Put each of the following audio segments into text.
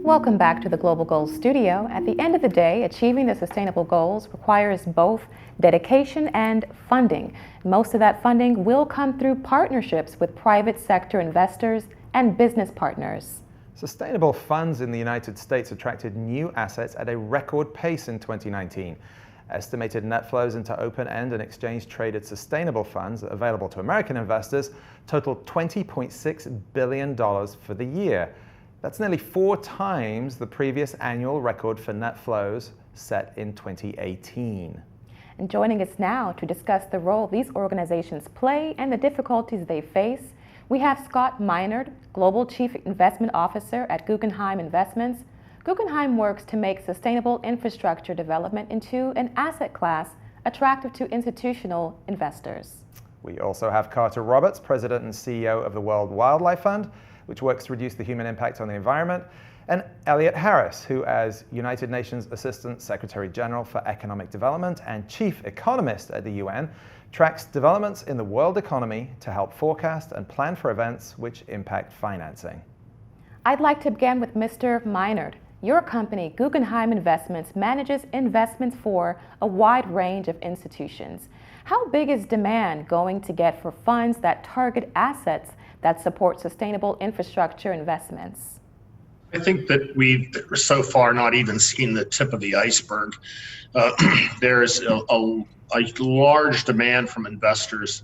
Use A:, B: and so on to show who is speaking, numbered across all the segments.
A: Welcome back to the Global Goals Studio. At the end of the day, achieving the sustainable goals requires both dedication and funding. Most of that funding will come through partnerships with private sector investors and business partners.
B: Sustainable funds in the United States attracted new assets at a record pace in 2019. Estimated net flows into open-end and exchange-traded sustainable funds available to American investors totaled $20.6 billion for the year. That's nearly 4 times the previous annual record for net flows set in 2018.
A: And joining us now to discuss the role these organizations play and the difficulties they face, we have Scott Minerd, Global Chief Investment Officer at Guggenheim Investments. Guggenheim works to make sustainable infrastructure development into an asset class attractive to institutional investors.
B: We also have Carter Roberts, President and CEO of the World Wildlife Fund, which works to reduce the human impact on the environment, and Eliot Harris, who as United Nations Assistant Secretary General for Economic Development and Chief Economist at the UN, tracks developments in the world economy to help forecast and plan for events which impact financing.
A: I'd like to begin with Mr. Minerd. Your company, Guggenheim Investments, manages investments for a wide range of institutions. How big is demand going to get for funds that target assets that support sustainable infrastructure investments?
C: I think that we've so far not even seen the tip of the iceberg. There's a large demand from investors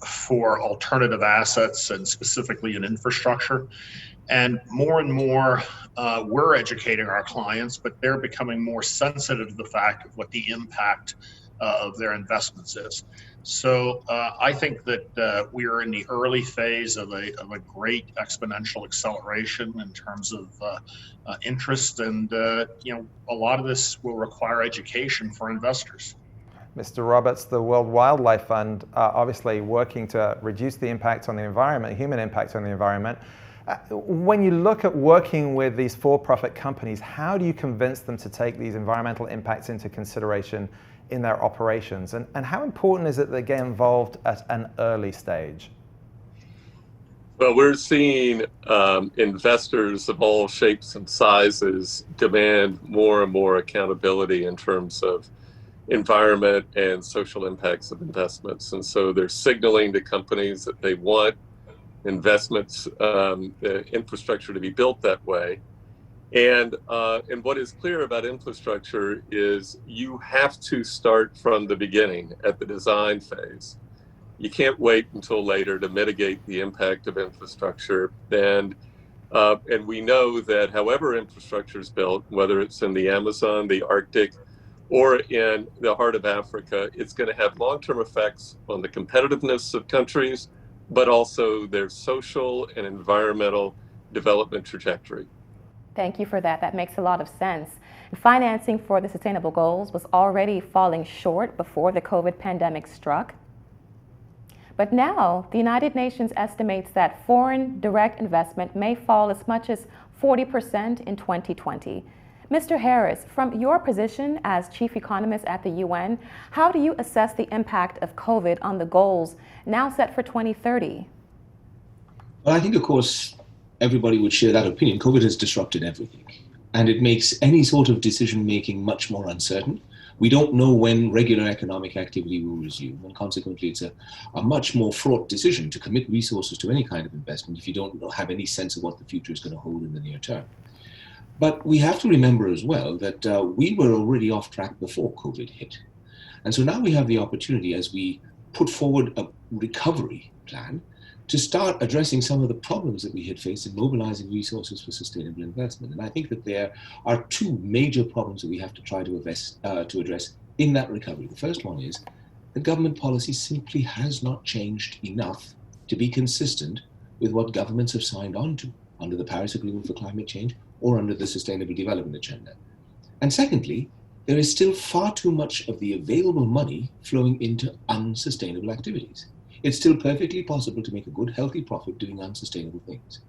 C: for alternative assets and specifically in infrastructure. And more, we're educating our clients, but they're becoming more sensitive to the fact of what the impact of their investments is. So I think that we are in the early phase of a great exponential acceleration in terms of interest, and a lot of this will require education for investors.
B: Mr. Roberts, the World Wildlife Fund obviously working to reduce the impact on the environment, human impact on the environment. When you look at working with these for-profit companies, how do you convince them to take these environmental impacts into consideration in their operations? And how important is it that they get involved at an early stage?
D: Well, we're seeing investors of all shapes and sizes demand more and more accountability in terms of environment and social impacts of investments. And so they're signaling to companies that they want investments, infrastructure to be built that way. And what is clear about infrastructure is you have to start from the beginning at the design phase. You can't wait until later to mitigate the impact of infrastructure. And we know that however infrastructure is built, whether it's in the Amazon, the Arctic, or in the heart of Africa, it's going to have long-term effects on the competitiveness of countries, but also their social and environmental development trajectory.
A: Thank you for that. That makes a lot of sense. Financing for the sustainable goals was already falling short before the COVID pandemic struck. But now, the United Nations estimates that foreign direct investment may fall as much as 40% in 2020. Mr. Harris, from your position as chief economist at the UN, how do you assess the impact of COVID on the goals now set for 2030?
E: Well, I think, of course, everybody would share that opinion. COVID has disrupted everything, and it makes any sort of decision-making much more uncertain. We don't know when regular economic activity will resume, and consequently it's a much more fraught decision to commit resources to any kind of investment if you don't have any sense of what the future is going to hold in the near term. But we have to remember as well that we were already off track before COVID hit. And so now we have the opportunity, as we put forward a recovery plan, to start addressing some of the problems that we had faced in mobilizing resources for sustainable investment. And I think that there are 2 major problems that we have to try to address in that recovery. The first one is that government policy simply has not changed enough to be consistent with what governments have signed on to under the Paris Agreement for Climate Change or under the Sustainable Development Agenda. And secondly, there is still far too much of the available money flowing into unsustainable activities. It's still perfectly possible to make a good, healthy profit doing unsustainable things.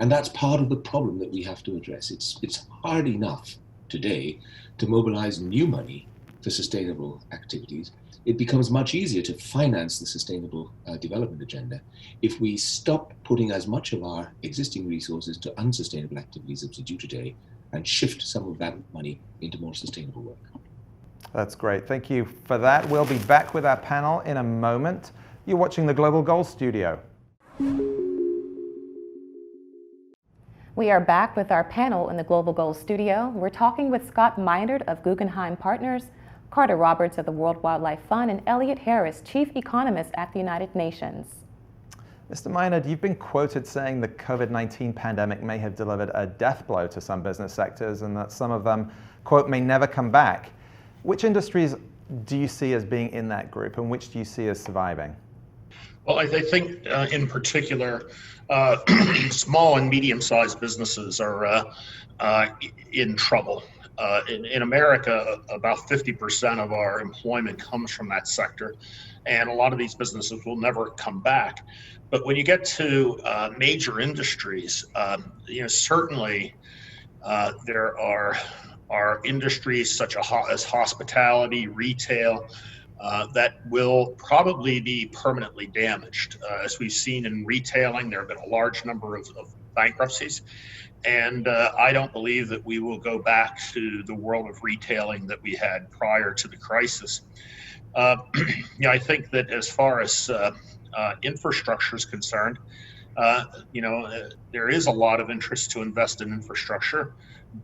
E: And that's part of the problem that we have to address. It's hard enough today to mobilize new money for sustainable activities it becomes much easier to finance the sustainable development agenda if we stop putting as much of our existing resources to unsustainable activities as we do today and shift some of that money into more sustainable work.
B: That's great. Thank you for that. We'll be back with our panel in a moment. You're watching the Global Goals Studio.
A: We are back with our panel in the Global Goals Studio. We're talking with Scott Meinert of Guggenheim Partners, Carter Roberts of the World Wildlife Fund, and Eliot Harris, Chief Economist at the United Nations.
B: Mr. Meinert, you've been quoted saying the COVID-19 pandemic may have delivered a death blow to some business sectors and that some of them, quote, may never come back. Which industries do you see as being in that group and which do you see as surviving?
C: Well, I think in particular, small and medium-sized businesses are in trouble. In America, about 50% of our employment comes from that sector, and a lot of these businesses will never come back. But when you get to major industries, certainly there are industries such as hospitality, retail, that will probably be permanently damaged. As we've seen in retailing, there have been a large number of bankruptcies. And I don't believe that we will go back to the world of retailing that we had prior to the crisis. I think that as far as infrastructure is concerned, there is a lot of interest to invest in infrastructure,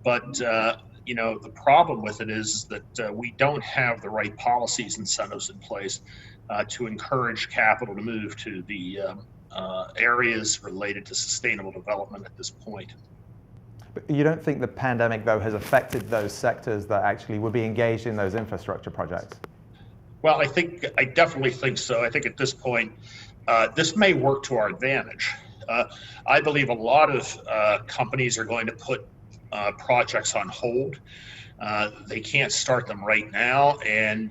C: but the problem with it is that we don't have the right policies, incentives in place to encourage capital to move to the areas related to sustainable development at this point.
B: But you don't think the pandemic, though, has affected those sectors that actually would be engaged in those infrastructure projects?
C: Well, I definitely think so. I think at this point, this may work to our advantage. I believe a lot of companies are going to put projects on hold. They can't start them right now, and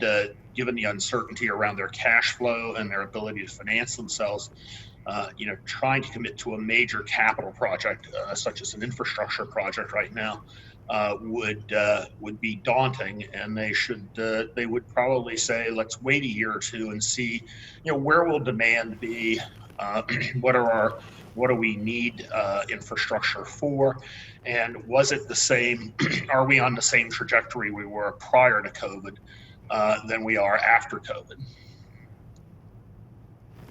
C: given the uncertainty around their cash flow and their ability to finance themselves, trying to commit to a major capital project such as an infrastructure project right now would be daunting, and they would probably say, let's wait a year or two and see, where will demand be, what do we need infrastructure for, and was it the same? Are we on the same trajectory we were prior to COVID than we are after COVID?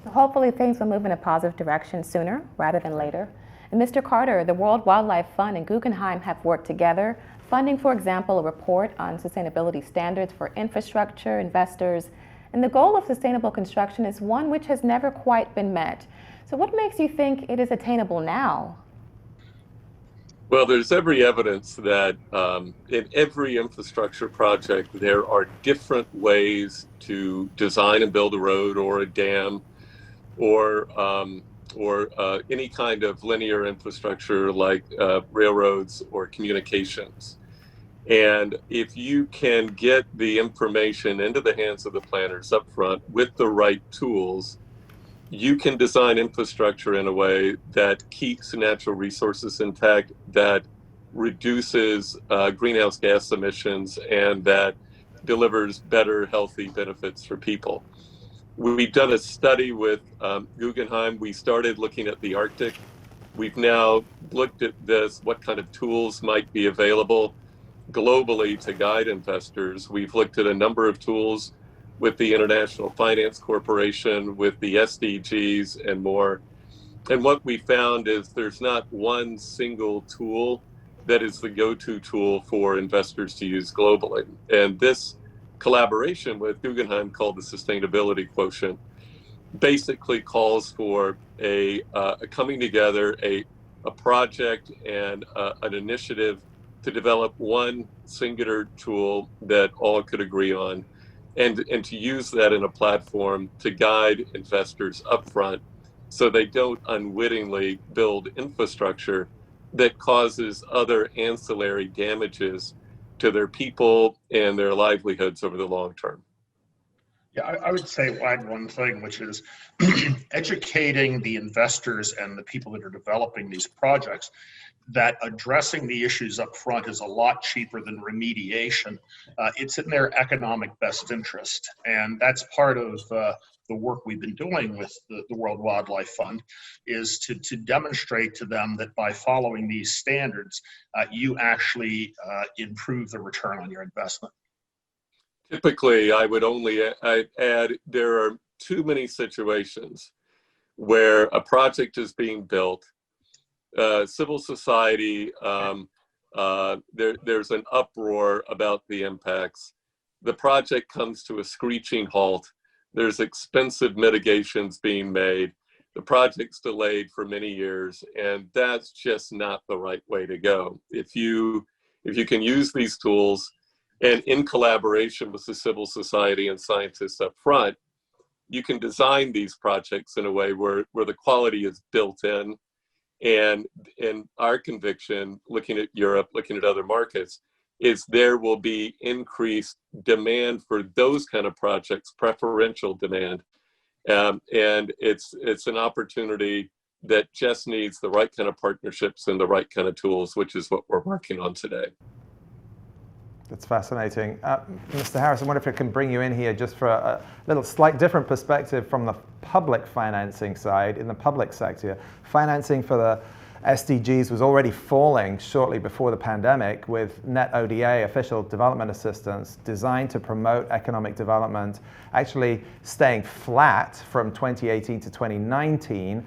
A: Hopefully things will move in a positive direction sooner rather than later. And Mr. Carter, the World Wildlife Fund and Guggenheim have worked together, funding, for example, a report on sustainability standards for infrastructure investors. And the goal of sustainable construction is one which has never quite been met. So what makes you think it is attainable now?
D: Well, there's every evidence that in every infrastructure project, there are different ways to design and build a road or a dam or any kind of linear infrastructure like railroads or communications. And if you can get the information into the hands of the planners up front with the right tools, you can design infrastructure in a way that keeps natural resources intact, that reduces greenhouse gas emissions, and that delivers better, healthy benefits for people. We've done a study with Guggenheim. We started looking at the Arctic. We've now looked at what kind of tools might be available globally to guide investors. We've looked at a number of tools with the International Finance Corporation, with the SDGs and more. And what we found is there's not one single tool that is the go-to tool for investors to use globally. And this collaboration with Guggenheim, called the Sustainability Quotient, basically calls for a coming together, a project and an initiative to develop one singular tool that all could agree on, and to use that in a platform to guide investors upfront so they don't unwittingly build infrastructure that causes other ancillary damages to their people and their livelihoods over the long term.
C: Yeah, I would say add one thing, which is educating the investors and the people that are developing these projects that addressing the issues up front is a lot cheaper than remediation. It's in their economic best interest. And that's part of the work we've been doing with the World Wildlife Fund, is to demonstrate to them that by following these standards, you actually improve the return on your investment.
D: Typically, I'd add there are too many situations where a project is being built, civil society, there's an uproar about the impacts. The project comes to a screeching halt. There's expensive mitigations being made. The project's delayed for many years, and that's just not the right way to go. If you can use these tools, and in collaboration with the civil society and scientists up front, you can design these projects in a way where the quality is built in. And our conviction, looking at Europe, looking at other markets, is there will be increased demand for those kind of projects, preferential demand. And it's an opportunity that just needs the right kind of partnerships and the right kind of tools, which is what we're working on today.
B: That's fascinating. Mr. Harris, I wonder if I can bring you in here just for a little slight different perspective from the public financing side. In the public sector, financing for the SDGs was already falling shortly before the pandemic, with net ODA, official development assistance, designed to promote economic development, actually staying flat from 2018 to 2019.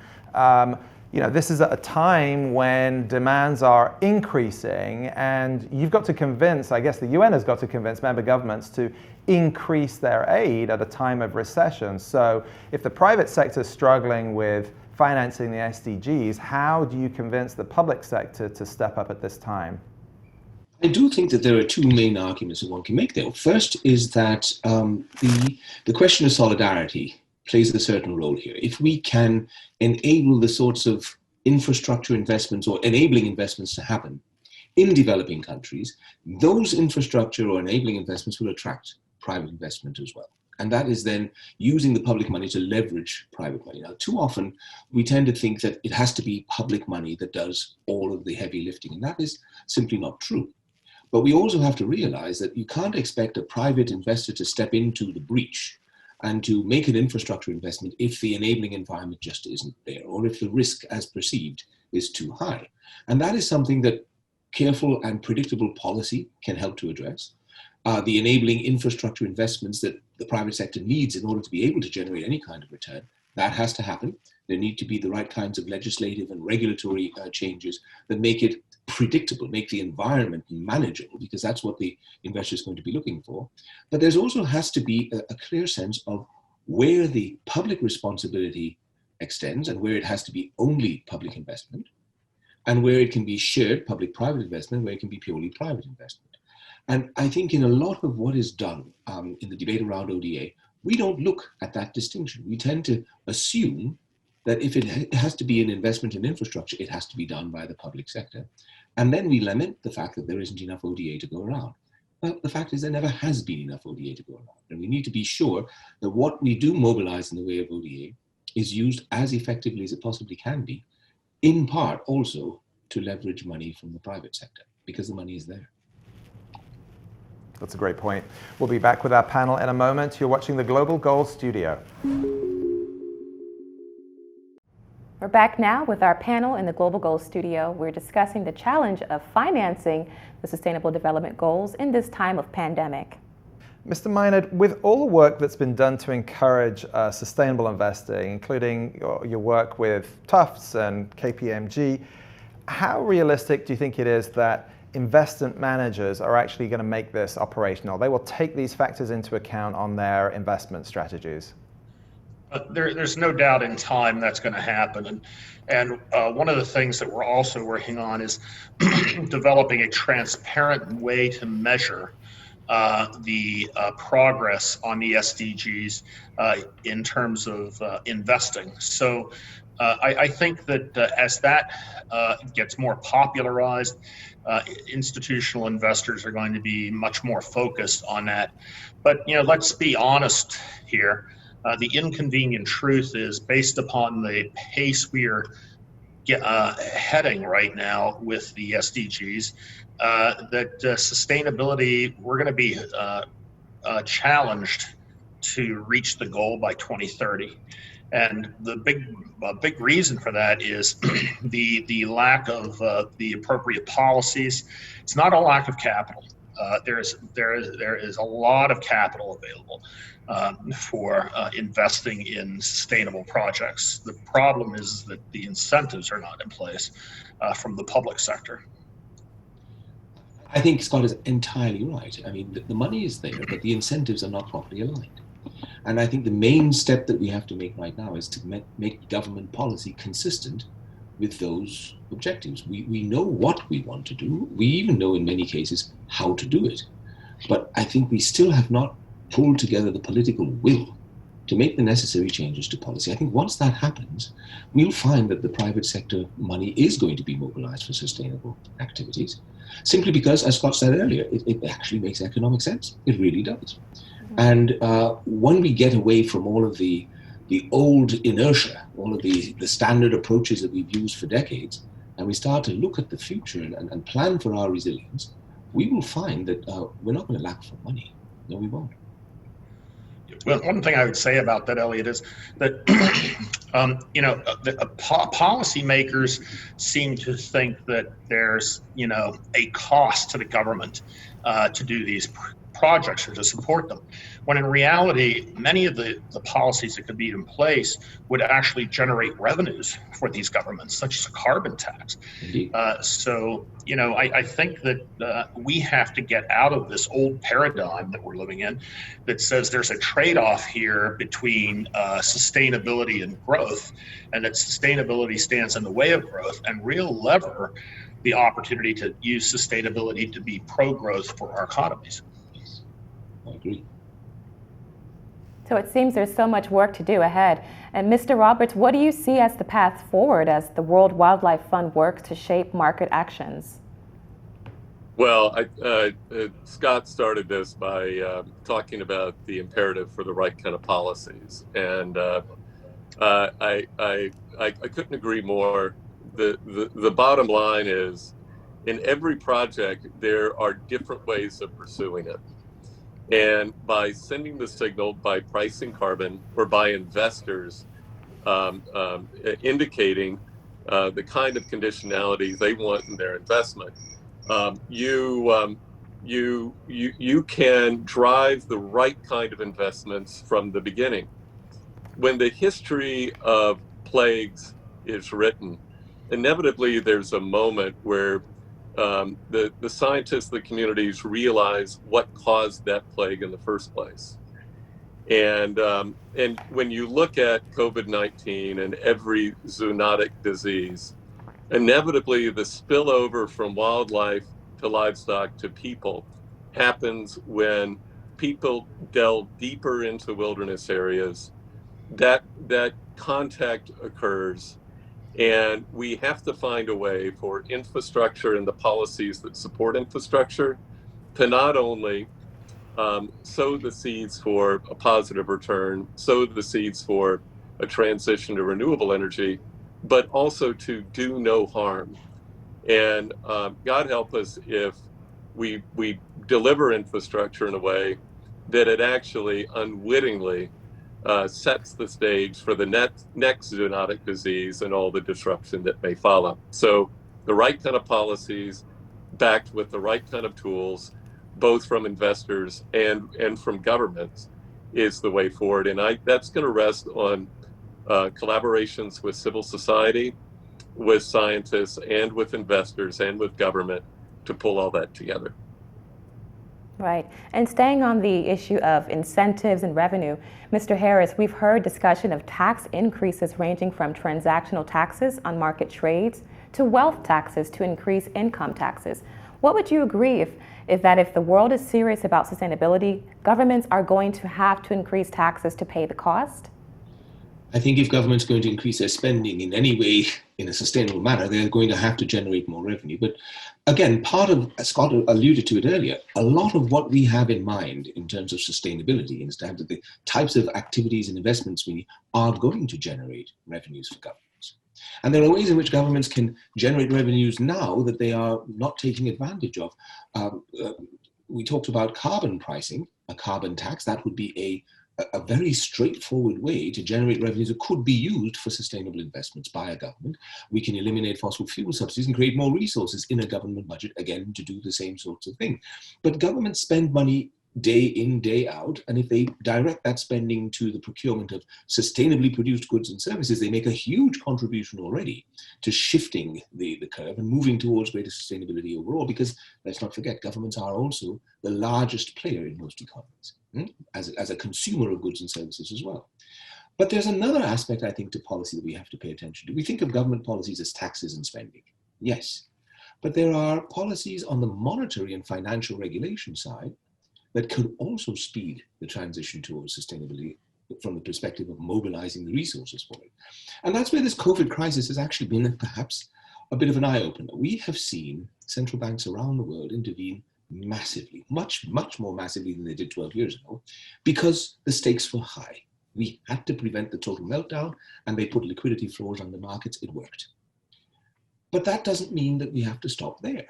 B: This is at a time when demands are increasing, and you've got to convince, I guess the UN has got to convince member governments to increase their aid at a time of recession. So if the private sector is struggling with financing the SDGs, how do you convince the public sector to step up at this time?
E: I do think that there are two main arguments that one can make there. First is that the question of solidarity plays a certain role here. If we can enable the sorts of infrastructure investments or enabling investments to happen in developing countries, those infrastructure or enabling investments will attract private investment as well. And that is then using the public money to leverage private money. Now, too often, we tend to think that it has to be public money that does all of the heavy lifting, and that is simply not true. But we also have to realize that you can't expect a private investor to step into the breach and to make an infrastructure investment if the enabling environment just isn't there, or if the risk as perceived is too high. And that is something that careful and predictable policy can help to address. The enabling infrastructure investments that the private sector needs in order to be able to generate any kind of return, that has to happen. There need to be the right kinds of legislative and regulatory changes that make it predictable, make the environment manageable, because that's what the investor is going to be looking for. But there's also has to be a clear sense of where the public responsibility extends and where it has to be only public investment, and where it can be shared public-private investment, where it can be purely private investment. And I think in a lot of what is done in the debate around ODA, we don't look at that distinction. We tend to assume that if it has to be an investment in infrastructure, it has to be done by the public sector. And then we lament the fact that there isn't enough ODA to go around. Well, the fact is there never has been enough ODA to go around. And we need to be sure that what we do mobilize in the way of ODA is used as effectively as it possibly can be, in part also to leverage money from the private sector, because the money is there.
B: That's a great point. We'll be back with our panel in a moment. You're watching the Global Goals Studio.
A: We're back now with our panel in the Global Goals Studio. We're discussing the challenge of financing the Sustainable Development Goals in this time of pandemic.
B: Mr. Minard, with all the work that's been done to encourage sustainable investing, including your work with Tufts and KPMG, how realistic do you think it is that investment managers are actually going to make this operational? They will take these factors into account on their investment strategies.
C: There's no doubt in time that's going to happen. And one of the things that we're also working on is developing a transparent way to measure the progress on the SDGs in terms of investing. So I think that as that gets more popularized, institutional investors are going to be much more focused on that. But let's be honest here. The inconvenient truth is, based upon the pace we are heading right now with the SDGs, that sustainability, we're going to be challenged to reach the goal by 2030. And the big reason for that is the lack of the appropriate policies. It's not a lack of capital. There is a lot of capital available for investing in sustainable projects. The problem is that the incentives are not in place from the public sector.
E: I think Scott is entirely right. I mean, the money is there, but the incentives are not properly aligned. And I think the main step that we have to make right now is to make government policy consistent with those objectives. We know what we want to do. We even know in many cases how to do it. But I think we still have not pulled together the political will to make the necessary changes to policy. I think once that happens, we'll find that the private sector money is going to be mobilized for sustainable activities, simply because, as Scott said earlier, it actually makes economic sense. It really does. And when we get away from all of the old inertia, all of the standard approaches that we've used for decades, and we start to look at the future and plan for our resilience, we will find that we're not going to lack for money. No, we won't.
C: Well, one thing I would say about that, Eliot, is that policymakers seem to think that there's a cost to the government to do these projects or to support them, when in reality, many of the policies that could be in place would actually generate revenues for these governments, such as a carbon tax. So, I think that we have to get out of this old paradigm that we're living in that says there's a trade-off here between sustainability and growth, and that sustainability stands in the way of growth, and real lever the opportunity to use sustainability to be pro-growth for our economies.
E: I agree.
A: So it seems there's so much work to do ahead. And Mr. Roberts, what do you see as the path forward as the World Wildlife Fund works to shape market actions?
D: Well, Scott started this by talking about the imperative for the right kind of policies, and I couldn't agree more. The bottom line is, in every project, there are different ways of pursuing it. And by sending the signal, by pricing carbon, or by investors indicating the kind of conditionality they want in their investment, you can drive the right kind of investments from the beginning. When the history of plagues is written, inevitably there's a moment where the scientists, the communities realize what caused that plague in the first place. And when you look at COVID-19 and every zoonotic disease, inevitably the spillover from wildlife to livestock to people happens when people delve deeper into wilderness areas. That contact occurs. And we have to find a way for infrastructure and the policies that support infrastructure to not only sow the seeds for a positive return, sow the seeds for a transition to renewable energy, but also to do no harm. And God help us if we deliver infrastructure in a way that it actually unwittingly sets the stage for the next zoonotic disease and all the disruption that may follow. So the right kind of policies backed with the right kind of tools, both from investors and from governments, is the way forward. And that's going to rest on collaborations with civil society, with scientists, and with investors, and with government to pull all that together.
A: Right. And staying on the issue of incentives and revenue, Mr. Harris, we've heard discussion of tax increases ranging from transactional taxes on market trades to wealth taxes to increase income taxes. What would you agree if the world is serious about sustainability, governments are going to have to increase taxes to pay the cost?
E: I think if government's going to increase their spending in any way in a sustainable manner, they're going to have to generate more revenue. But again, part of, as Scott alluded to it earlier, a lot of what we have in mind in terms of sustainability, in terms of the types of activities and investments we need, are going to generate revenues for governments. And there are ways in which governments can generate revenues now that they are not taking advantage of. We talked about carbon pricing, a carbon tax. That would be a very straightforward way to generate revenues that could be used for sustainable investments by a government. We can eliminate fossil fuel subsidies and create more resources in a government budget, again, to do the same sorts of thing. But governments spend money day in, day out, and if they direct that spending to the procurement of sustainably produced goods and services, they make a huge contribution already to shifting the curve and moving towards greater sustainability overall, because let's not forget, governments are also the largest player in most economies, as a consumer of goods and services as well. But there's another aspect, I think, to policy that we have to pay attention to. We think of government policies as taxes and spending. Yes, but there are policies on the monetary and financial regulation side that could also speed the transition towards sustainability from the perspective of mobilizing the resources for it. And that's where this COVID crisis has actually been perhaps a bit of an eye-opener. We have seen central banks around the world intervene massively, much more massively than they did 12 years ago, because the stakes were high. We had to prevent the total meltdown, and they put liquidity floors on the markets. It worked. But that doesn't mean that we have to stop there.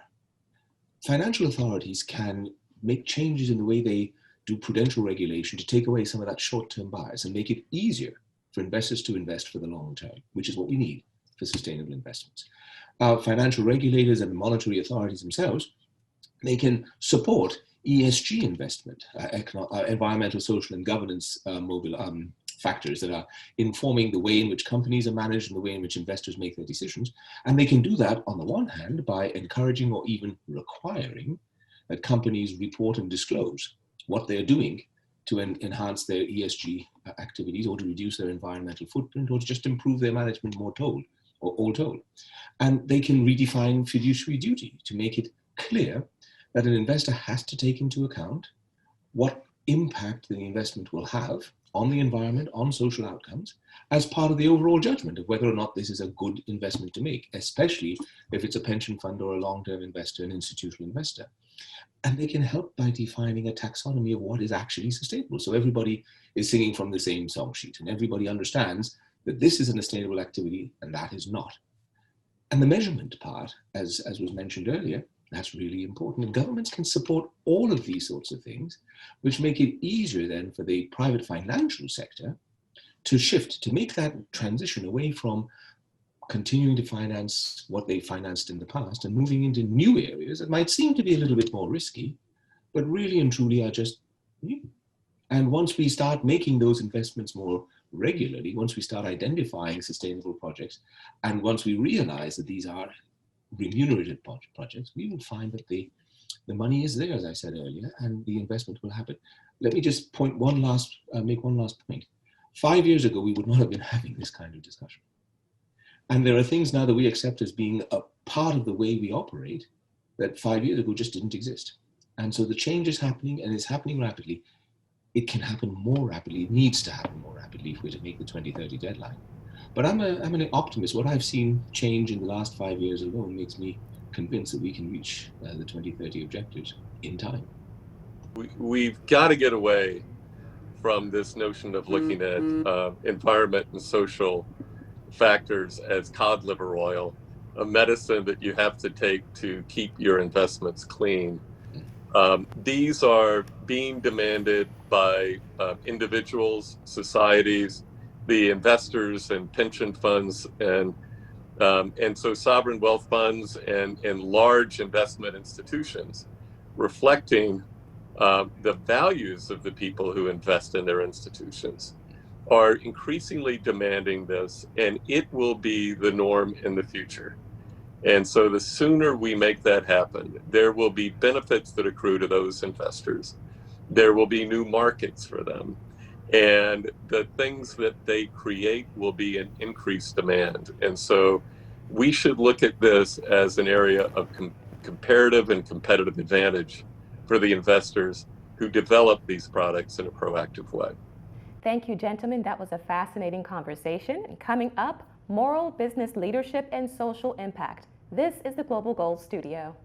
E: Financial authorities can make changes in the way they do prudential regulation to take away some of that short-term bias and make it easier for investors to invest for the long term, which is what we need for sustainable investments. Financial regulators and monetary authorities themselves, they can support ESG investment, environmental, social, and governance factors that are informing the way in which companies are managed and the way in which investors make their decisions. And they can do that, on the one hand, by encouraging or even requiring that companies report and disclose what they're doing to enhance their ESG activities, or to reduce their environmental footprint, or to just improve their management all told. And they can redefine fiduciary duty to make it clear that an investor has to take into account what impact the investment will have on the environment, on social outcomes, as part of the overall judgment of whether or not this is a good investment to make, especially if it's a pension fund or a long-term investor, an institutional investor. And they can help by defining a taxonomy of what is actually sustainable. So everybody is singing from the same song sheet, and everybody understands that this is a sustainable activity and that is not. And the measurement part, as was mentioned earlier, that's really important. And governments can support all of these sorts of things, which make it easier then for the private financial sector to shift, to make that transition away from continuing to finance what they financed in the past and moving into new areas that might seem to be a little bit more risky, but really and truly are just new. And once we start making those investments more regularly, once we start identifying sustainable projects, and once we realize that these are remunerated projects, we will find that the money is there, as I said earlier, and the investment will happen. Let me just make one last point. 5 years ago, we would not have been having this kind of discussion. And there are things now that we accept as being a part of the way we operate that 5 years ago just didn't exist. And so the change is happening, and it's happening rapidly. It can happen more rapidly. It needs to happen more rapidly if we're to make the 2030 deadline. But I'm an optimist. What I've seen change in the last 5 years alone makes me convinced that we can reach the 2030 objectives in time.
D: We've got to get away from this notion of looking at environment and social factors as cod liver oil, a medicine that you have to take to keep your investments clean. These are being demanded by individuals, societies, the investors and pension funds, and so sovereign wealth funds and large investment institutions, reflecting the values of the people who invest in their institutions, are increasingly demanding this, and it will be the norm in the future. And so the sooner we make that happen, there will be benefits that accrue to those investors. There will be new markets for them. And the things that they create will be an increased demand. And so we should look at this as an area of comparative and competitive advantage for the investors who develop these products in a proactive way.
A: Thank you, gentlemen. That was a fascinating conversation. And coming up, moral business leadership and social impact. This is the Global Goals Studio.